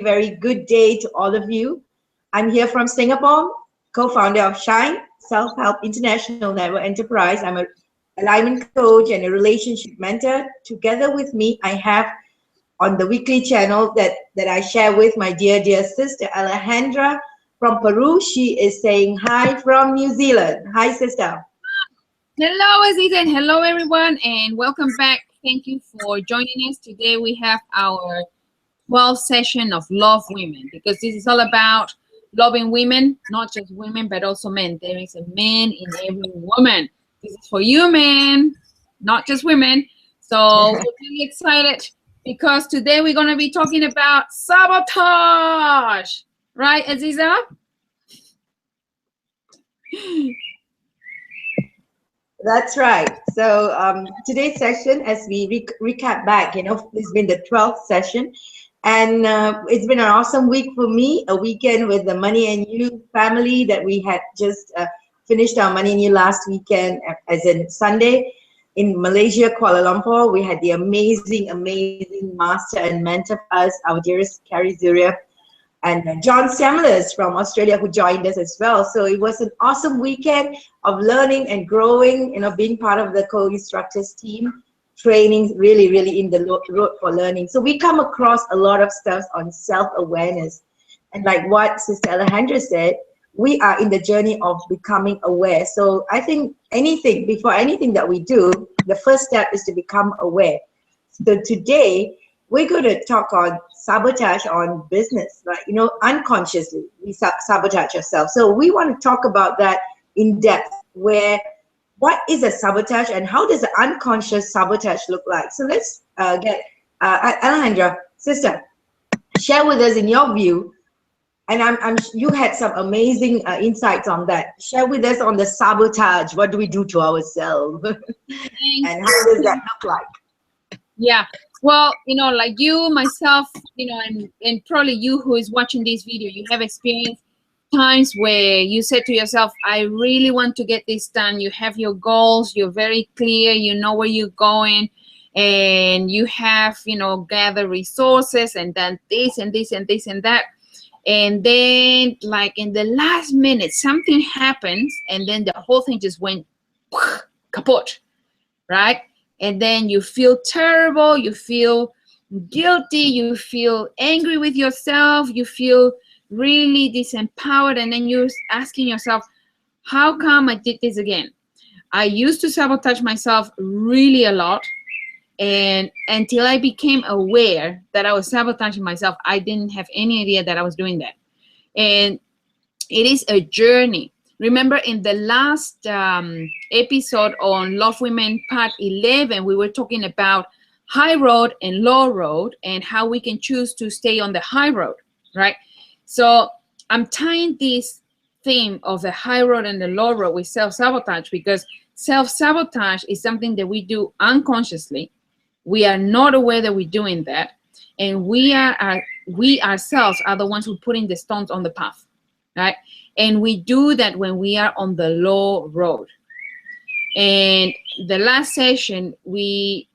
very good day to all of you. I'm here from Singapore, co-founder of Shine, Self-Help International Network Enterprise. I'm a alignment coach and a relationship mentor. Together with me, I have on the weekly channel that I share with my dear sister, Alejendrah from Peru. She is saying hi from New Zealand. Hi, sister. Hello, Azeeza, and hello, everyone, and welcome back. Thank you for joining us. Today we have our 12th session of Love Women, because this is all about loving women, not just women, but also men. There is a man in every woman. This is for you, men, not just women. So we're really excited because today we're going to be talking about sabotage. Right, Azeeza? That's right. So today's session, as we recap back, it's been the 12th session, and it's been an awesome week for me, a weekend with the Money and You family that we had just finished our Money and You last weekend, as in Sunday in Malaysia, Kuala Lumpur. We had the amazing master and mentor for us, our dearest Carrie Zuria, and John Stamlers from Australia, who joined us as well. So it was an awesome weekend of learning and growing, being part of the co-instructors team, training really in the road for learning. So we come across a lot of stuff on self-awareness. And like what Sister Alejendrah said, we are in the journey of becoming aware. So I think before anything that we do, the first step is to become aware. So today, we're going to talk on sabotage on business, right? Unconsciously, we sabotage ourselves. So we want to talk about that in depth, what is a sabotage and how does the unconscious sabotage look like? So let's get Alejendrah, sister, share with us in your view, and you had some amazing insights on that. Share with us on the sabotage. What do we do to ourselves? And how does that look like? Yeah. Well, like you, myself, and probably you who is watching this video, you have experienced times where you said to yourself, I really want to get this done. You have your goals, you're very clear, you know where you're going, and you have, gathered resources and done this and this and this and that. And then like in the last minute, something happens and then the whole thing just went kaput, right? And then you feel terrible, you feel guilty, you feel angry with yourself, you feel really disempowered, and then you're asking yourself, how come I did this again? I used to sabotage myself really a lot, and until I became aware that I was sabotaging myself, I didn't have any idea that I was doing that. And it is a journey. Remember in the last episode on Love Women Part 11, we were talking about high road and low road and how we can choose to stay on the high road, right? So I'm tying this theme of the high road and the low road with self-sabotage, because self-sabotage is something that we do unconsciously. We are not aware that we're doing that. And we ourselves are the ones who putting the stones on the path, right? And we do that when we are on the low road. And the last session, we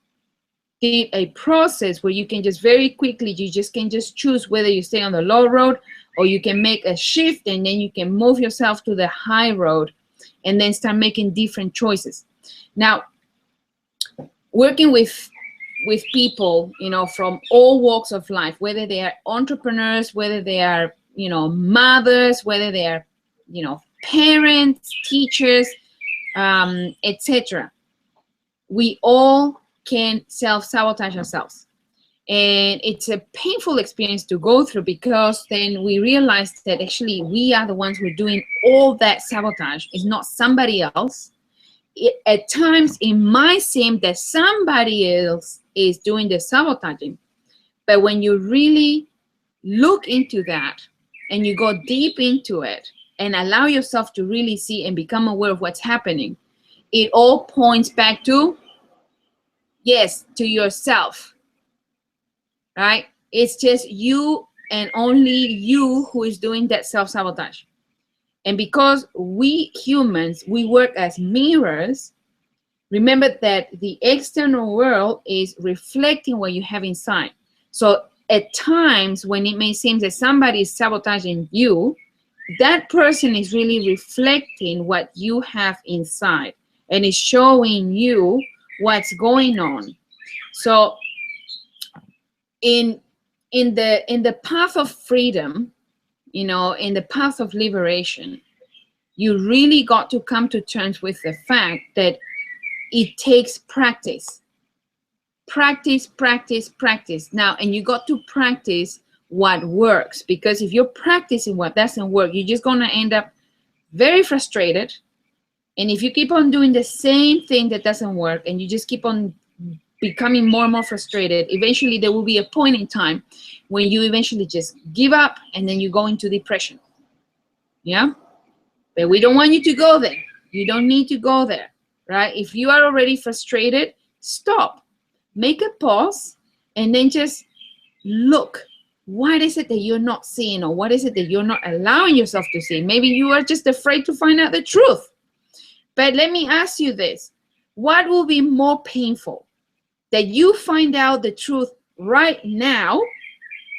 did a process where you can just very quickly, you can just choose whether you stay on the low road or you can make a shift, and then you can move yourself to the high road and then start making different choices. Now, working with people, from all walks of life, whether they are entrepreneurs, whether they are, mothers, whether they are, parents, teachers, etc. We all can self-sabotage ourselves. And it's a painful experience to go through, because then we realize that actually we are the ones who are doing all that sabotage. It's not somebody else. At times it might seem that somebody else is doing the sabotaging. But when you really look into that and you go deep into it and allow yourself to really see and become aware of what's happening, it all points back to, yes, to yourself, right? It's just you and only you who is doing that self-sabotage. And because we humans, we work as mirrors, remember that the external world is reflecting what you have inside. So at times when it may seem that somebody is sabotaging you, that person is really reflecting what you have inside and is showing you what's going on. So in the path of freedom, you know, in the path of liberation, you really got to come to terms with the fact that it takes practice. Practice, practice, practice. Now, and you got to practice what works, because if you're practicing what doesn't work, you're just going to end up very frustrated. And if you keep on doing the same thing that doesn't work and you just keep on becoming more and more frustrated, eventually there will be a point in time when you eventually just give up and then you go into depression. Yeah? But we don't want you to go there. You don't need to go there, right? If you are already frustrated, stop. Make a pause and then just look. What is it that you're not seeing, or what is it that you're not allowing yourself to see? Maybe you are just afraid to find out the truth. But let me ask you this. What will be more painful? That you find out the truth right now,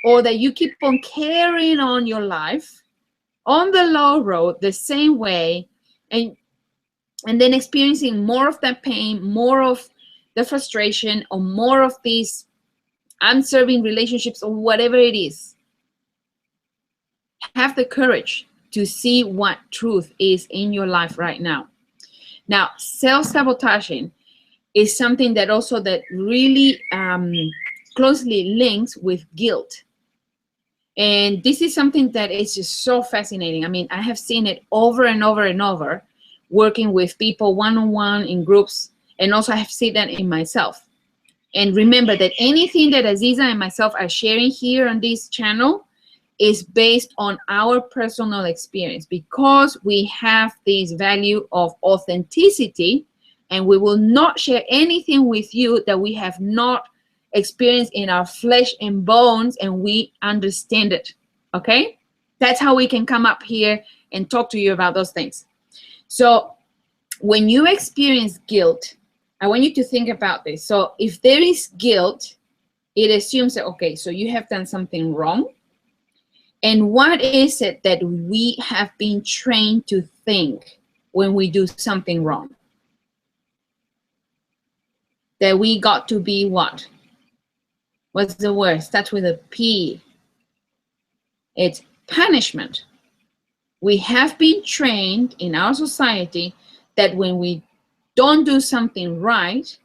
or that you keep on carrying on your life on the low road the same way, and then experiencing more of that pain, more of the frustration, or more of these unserving relationships, or whatever it is? Have the courage to see what truth is in your life right now. Now, self-sabotaging is something that also that really closely links with guilt. And this is something that is just so fascinating. I mean, I have seen it over and over and over, working with people one-on-one, in groups, and also I have seen that in myself. And remember that anything that Azeeza and myself are sharing here on this channel is based on our personal experience, because we have this value of authenticity, and we will not share anything with you that we have not experienced in our flesh and bones and we understand it. Okay? That's how we can come up here and talk to you about those things. So when you experience guilt, I want you to think about this. So if there is guilt, it assumes that, okay, so you have done something wrong. And what is it that we have been trained to think when we do something wrong? That we got to be what? What's the word? Starts with a P. It's punishment. We have been trained in our society that when we don't do something right,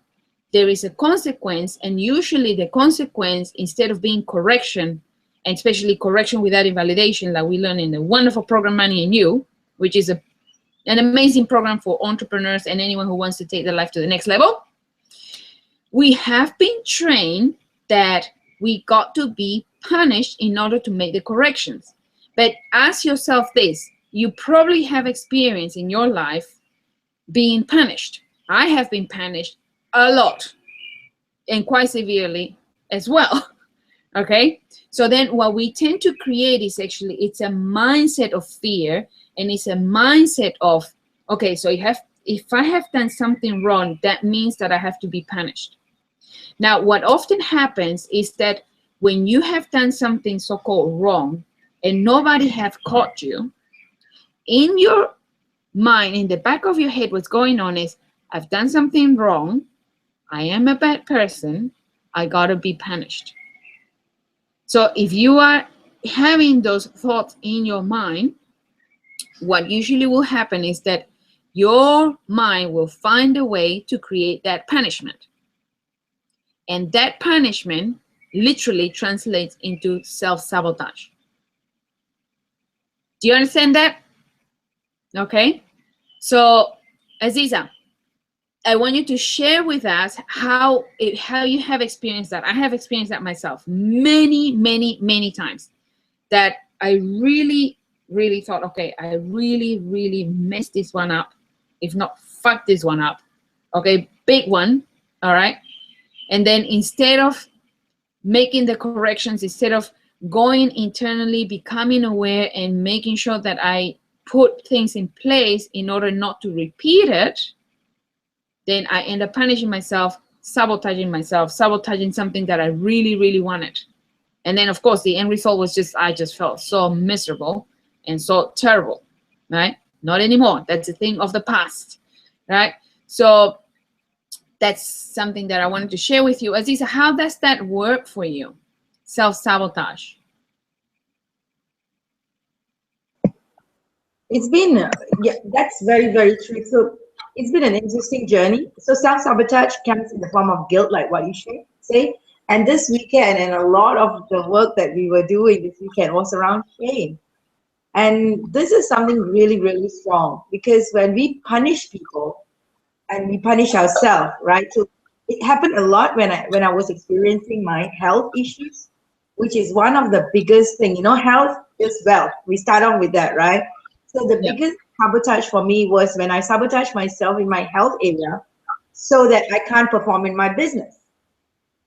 there is a consequence, and usually the consequence, instead of being correction, and especially correction without invalidation, like we learn in the wonderful program Money and You, which is an amazing program for entrepreneurs and anyone who wants to take their life to the next level. We have been trained that we got to be punished in order to make the corrections. But ask yourself this, you probably have experience in your life being punished. I have been punished a lot, and quite severely as well. Okay, so then what we tend to create is actually, it's a mindset of fear, and it's a mindset of, okay, so if I have done something wrong, that means that I have to be punished. Now, what often happens is that when you have done something so-called wrong and nobody have caught you, in your mind, in the back of your head, what's going on is, I've done something wrong, I am a bad person, I gotta be punished. So if you are having those thoughts in your mind, what usually will happen is that your mind will find a way to create that punishment. And that punishment literally translates into self-sabotage. Do you understand that? Okay. So, Azeeza, I want you to share with us how you have experienced that. I have experienced that myself many, many, many times, that I really, really thought, okay, I really, really messed this one up. If not, fuck this one up. Okay, big one, all right? And then instead of making the corrections, instead of going internally, becoming aware and making sure that I put things in place in order not to repeat it, then I end up punishing myself, sabotaging something that I really, really wanted. And then of course the end result was just, I just felt so miserable and so terrible, right? Not anymore. That's a thing of the past, right? So that's something that I wanted to share with you. Azeeza, how does that work for you? Self-sabotage. It's been, yeah, that's very, very true. So it's been an interesting journey. So self-sabotage comes in the form of guilt, like what you say. And this weekend, and a lot of the work that we were doing this weekend was around shame. And this is something really, really strong, because when we punish people and we punish ourselves, right? So it happened a lot when I was experiencing my health issues, which is one of the biggest thing. You know, health is wealth. We start on with that, right? So the Yeah. biggest sabotage for me was when I sabotaged myself in my health area so that I can't perform in my business.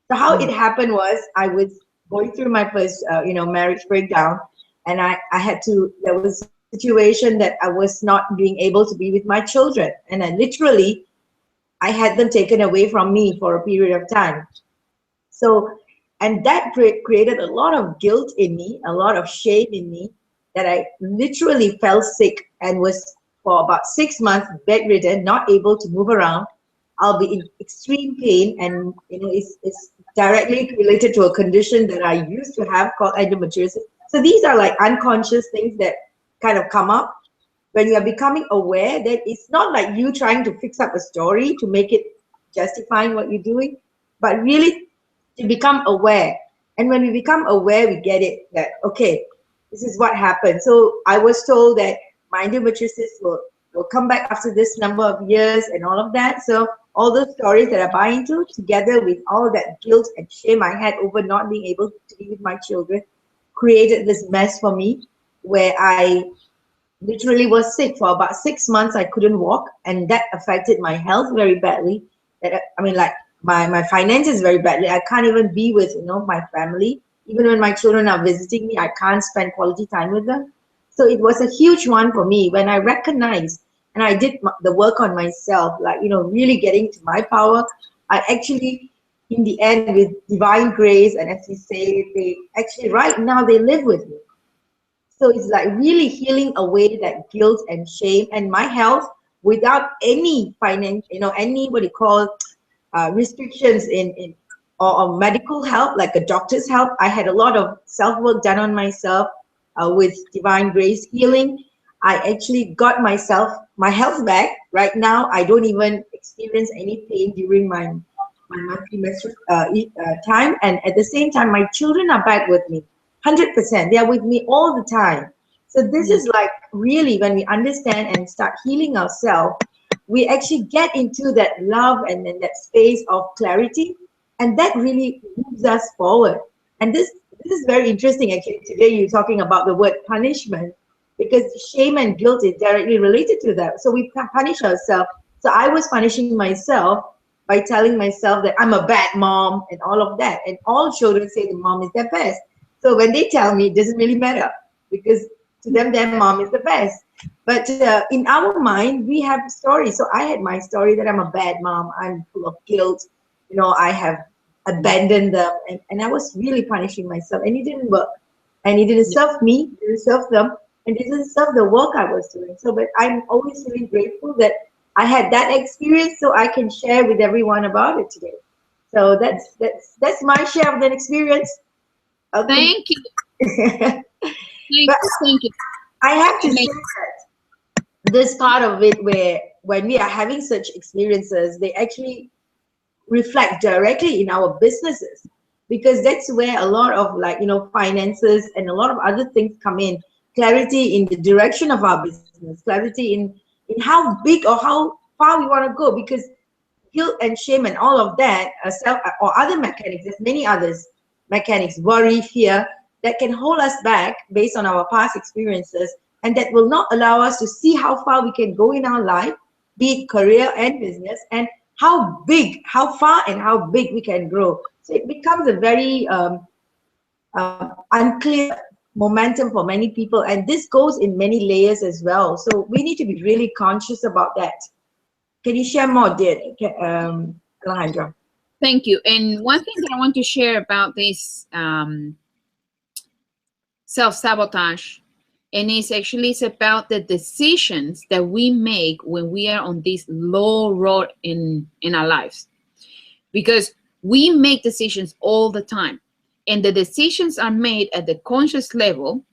So how it happened was I was going through my first, marriage breakdown, and I had to. There was a situation that I was not being able to be with my children, and I had them taken away from me for a period of time. So, and that created a lot of guilt in me, a lot of shame in me, that I literally fell sick and was for about 6 months bedridden, not able to move around. I'll be in extreme pain, and it's directly related to a condition that I used to have called endometriosis. So these are like unconscious things that kind of come up when you are becoming aware that it's not like you trying to fix up a story to make it justifying what you're doing, but really to become aware. And when we become aware, we get it that, okay, this is what happened. So I was told that my endometriosis will come back after this number of years and all of that. So all those stories that I buy into, together with all that guilt and shame I had over not being able to be with my children, created this mess for me, where I literally was sick for about 6 months. I couldn't walk, and that affected my health very badly. That, I mean, like my finances very badly. I can't even be with my family. Even when my children are visiting me, I can't spend quality time with them. So it was a huge one for me when I recognized and I did the work on myself, like really getting to my power. I actually, in the end, with divine grace, and as we say, they actually right now they live with me. So it's like really healing away that guilt and shame, and my health without any finance, any what you call restrictions in or medical help, like a doctor's help. I had a lot of self work done on myself with divine grace healing. I actually got my health back. Right now, I don't even experience any pain during my monthly menstrual time, and at the same time, my children are back with me. 100%. They are with me all the time. So this is like really when we understand and start healing ourselves, we actually get into that love and then that space of clarity, and that really moves us forward. And this is very interesting. Actually, today you're talking about the word punishment, because shame and guilt is directly related to that. So we punish ourselves. So I was punishing myself by telling myself that I'm a bad mom and all of that. And all children say the mom is their best. So when they tell me, it doesn't really matter, because to them, their mom is the best. But in our mind, we have stories. So I had my story that I'm a bad mom. I'm full of guilt. I have abandoned them. And I was really punishing myself. And it didn't work. And it didn't serve me, it didn't serve them, and it didn't serve the work I was doing. So, but I'm always really grateful that I had that experience so I can share with everyone about it today. So that's my share of that experience. Thank you. But Thank you. I have to say that this part of it, where when we are having such experiences, they actually reflect directly in our businesses, because that's where a lot of finances and a lot of other things come in. Clarity in the direction of our business, clarity in how big or how far we want to go, because guilt and shame and all of that self or other mechanics, there's many others mechanics, worry, fear, that can hold us back based on our past experiences, and that will not allow us to see how far we can go in our life, be it career and business, and how far and how big we can grow. So it becomes a very unclear momentum for many people, and this goes in many layers as well. So we need to be really conscious about that. Can you share more, dear Alejendrah? Thank you. And one thing that I want to share about this self-sabotage. And it's about the decisions that we make when we are on this low road in our lives. Because we make decisions all the time. And the decisions are made at the conscious level.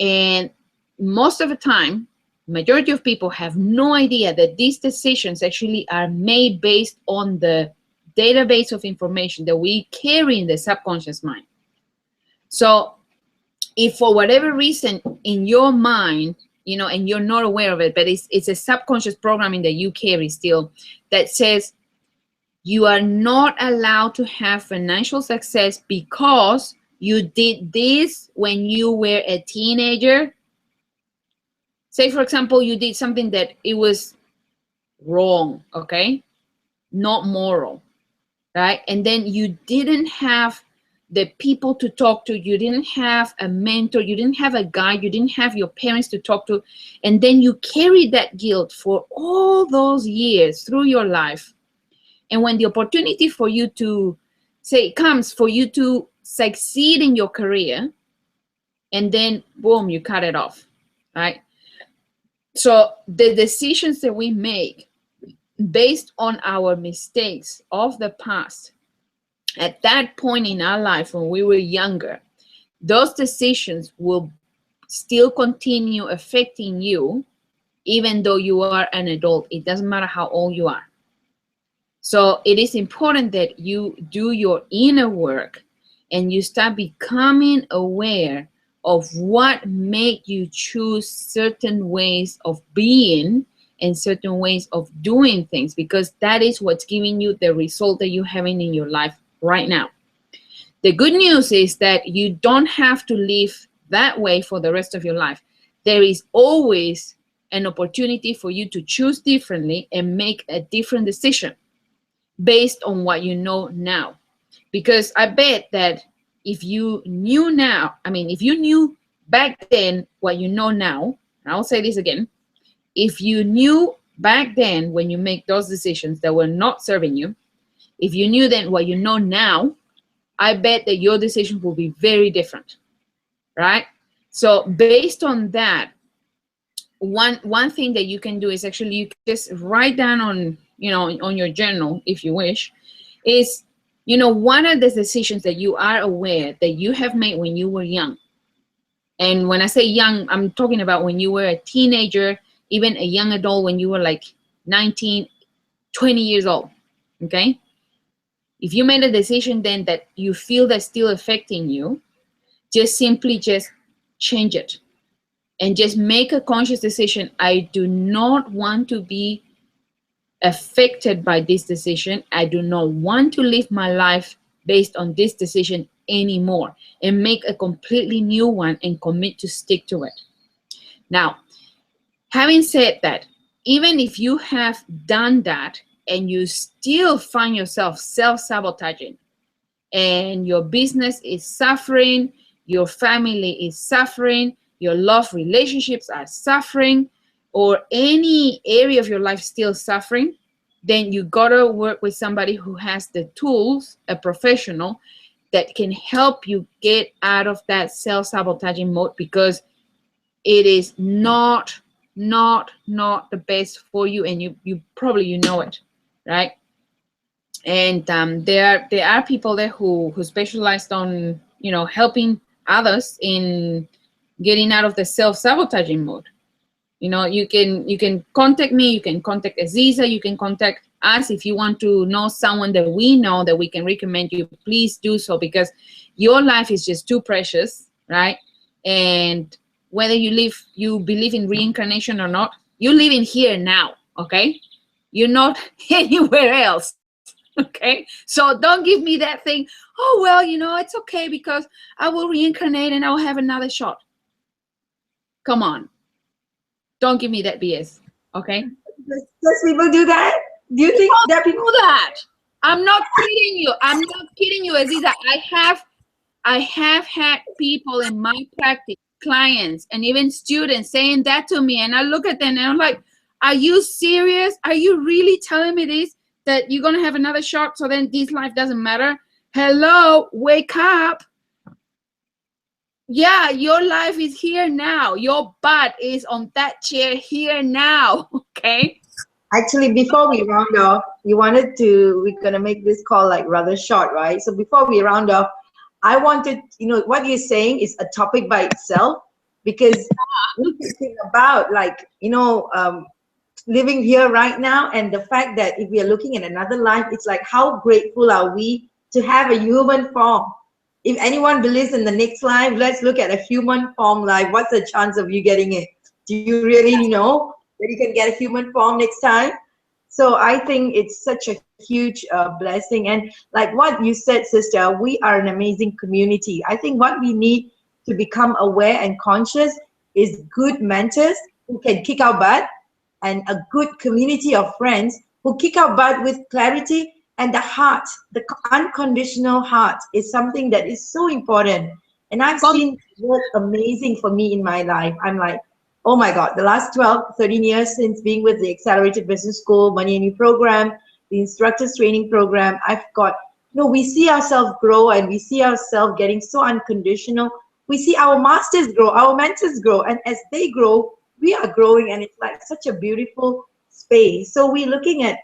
And most of the time, majority of people have no idea that these decisions actually are made based on the database of information that we carry in the subconscious mind. So if for whatever reason in your mind, and you're not aware of it, but it's a subconscious programming that you carry still that says you are not allowed to have financial success because you did this when you were a teenager. Say, for example, you did something that it was wrong, okay? Not moral, right? And then you didn't have the people to talk to, you didn't have a mentor, you didn't have a guide, you didn't have your parents to talk to, and then you carry that guilt for all those years through your life. And when the opportunity for you to comes for you to succeed in your career, and then boom, you cut it off, right? So the decisions that we make based on our mistakes of the past, at that point in our life when we were younger, those decisions will still continue affecting you even though you are an adult. It doesn't matter how old you are. So it is important that you do your inner work and you start becoming aware of what make you choose certain ways of being and certain ways of doing things, because that is what's giving you the result that you're having in your life right now. The good news is that you don't have to live that way for the rest of your life. There is always an opportunity for you to choose differently and make a different decision based on what you know now. Because I bet that if you knew now, if you knew back then what you know now, and I'll say this again, if you knew back then when you make those decisions that were not serving you, if you knew then what you know now, I bet that your decisions will be very different, right? So based on that, one thing that you can do is actually you just write down on your journal, if you wish, is what are the decisions that you are aware that you have made when you were young. And when I say young, I'm talking about when you were a teenager, even a young adult, when you were like 19, 20 years old, okay? If you made a decision then that you feel that's still affecting you, just simply just change it and just make a conscious decision. I do not want to be affected by this decision. I do not want to live my life based on this decision anymore, and make a completely new one and commit to stick to it. Now, having said that, even if you have done that and you still find yourself self-sabotaging and your business is suffering, your family is suffering, your love relationships are suffering, or any area of your life still suffering, then you gotta work with somebody who has the tools, a professional that can help you get out of that self-sabotaging mode, because it is not the best for you, and you probably know it, right? And there are people there who specialized on helping others in getting out of the self-sabotaging mode. You can contact me, you can contact Azeeza, you can contact us if you want to know someone that we know that we can recommend you. Please do so, because your life is just too precious, right? And whether you believe in reincarnation or not, you live in here now, okay? You're not anywhere else, okay? So don't give me that thing, oh, well, it's okay because I will reincarnate and I'll have another shot. Come on. Don't give me that BS, okay? Does people do that? Do you think that people do that? I'm not kidding you. I'm not kidding you, Azeeza. I have had people in my practice, clients, and even students saying that to me, and I look at them and I'm like, are you serious? Are you really telling me this, that you're gonna have another shot so then this life doesn't matter? Hello, wake up. Yeah, your life is here now. Your butt is on that chair here now. Okay. Actually, before we round off, we're gonna make this call like rather short, right? So before we round off, I wanted, what you're saying is a topic by itself, because we can think about like, living here right now, and the fact that if we are looking at another life, it's like how grateful are we to have a human form. If anyone believes in the next life, let's look at a human form life. What's the chance of you getting it? Do you really know that you can get a human form next time? So I think it's such a huge blessing. And like what you said, sister, we are an amazing community. I think what we need to become aware and conscious is good mentors who can kick our butt, and a good community of friends who kick our butt with clarity. And the heart, the unconditional heart, is something that is so important. And I've seen work amazing for me in my life. I'm like, oh my God, the last 12, 13 years since being with the Accelerated Business School, Money and You program, the instructors training program, I've got, we see ourselves grow, and we see ourselves getting so unconditional. We see our masters grow, our mentors grow, and as they grow, we are growing, and it's like such a beautiful space. So we're looking at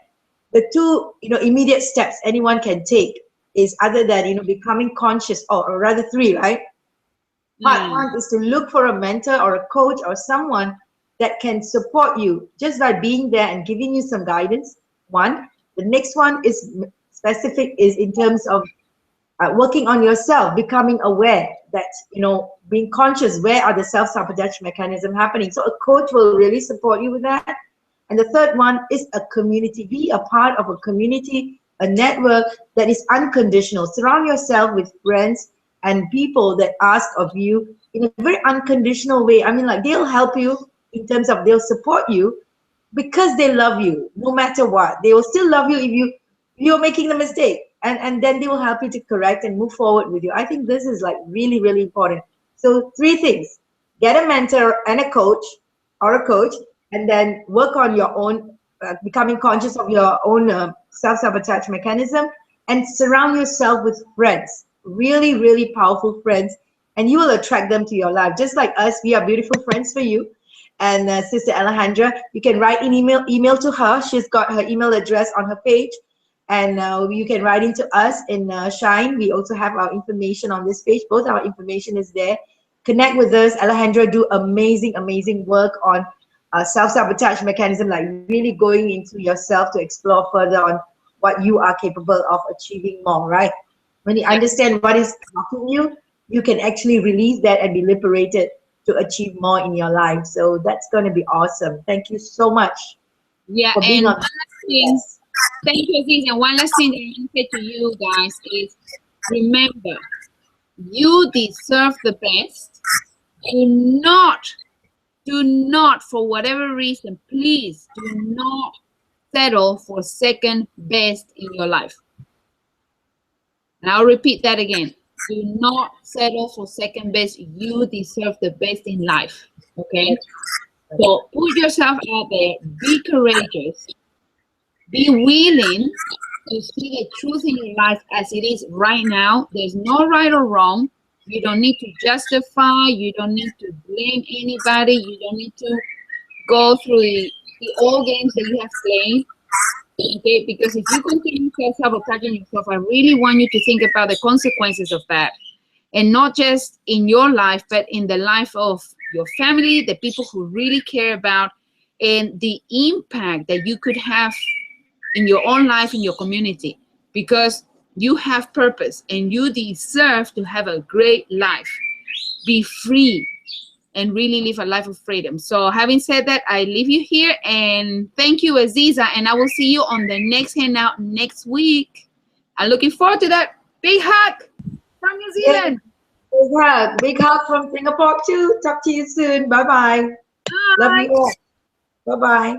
the two, immediate steps anyone can take is other than, becoming conscious, or rather three, right? Part one is to look for a mentor or a coach or someone that can support you just by being there and giving you some guidance. One. The next one is specific, is in terms of working on yourself, becoming aware that, being conscious, where are the self-sabotage mechanism happening. So a coach will really support you with that. And the third one is a community. Be a part of a community, a network that is unconditional. Surround yourself with friends and people that ask of you in a very unconditional way. I mean, like, they'll help you in terms of, they'll support you because they love you no matter what. They will still love you if you're making the mistake, and then they will help you to correct and move forward with you. I think this is like really, really important. So three things: get a mentor and a coach, and then work on your own, becoming conscious of your own self-sabotage mechanism, and surround yourself with friends, really, really powerful friends, and you will attract them to your life. Just like us, we are beautiful friends for you. And Sister Alejendrah, you can write an email to her. She's got her email address on her page, and you can write into us in Shine. We also have our information on this page. Both our information is there. Connect with us. Alejendrah do amazing work on self-sabotage mechanism, like really going into yourself to explore further on what you are capable of achieving more, right? When you understand what is blocking you, you can actually release that and be liberated to achieve more in your life. So that's going to be awesome. Thank you so much for being on. Thank you, Aziz. And one last thing that I want to say to you guys is, remember, you deserve the best. Do not, for whatever reason, please do not settle for second best in your life. And I'll repeat that again. Do not settle for second best. You deserve the best in life. Okay? So put yourself out there. Be courageous. Be willing to see the truth in your life as it is right now. There's no right or wrong. You don't need to justify. You don't need to blame anybody. You don't need to go through the old games that you have played. Okay, because if you continue self-sabotaging yourself, I really want you to think about the consequences of that. And not just in your life, but in the life of your family, the people who really care about, and the impact that you could have in your own life, in your community, because you have purpose and you deserve to have a great life. Be free and really live a life of freedom. So having said that, I leave you here, and thank you, Azeeza, and I will see you on the next hangout next week. I'm looking forward to that. Big hug from New Zealand. Big hug from Singapore too. Talk to you soon. Bye-bye. Love you all. Bye-bye.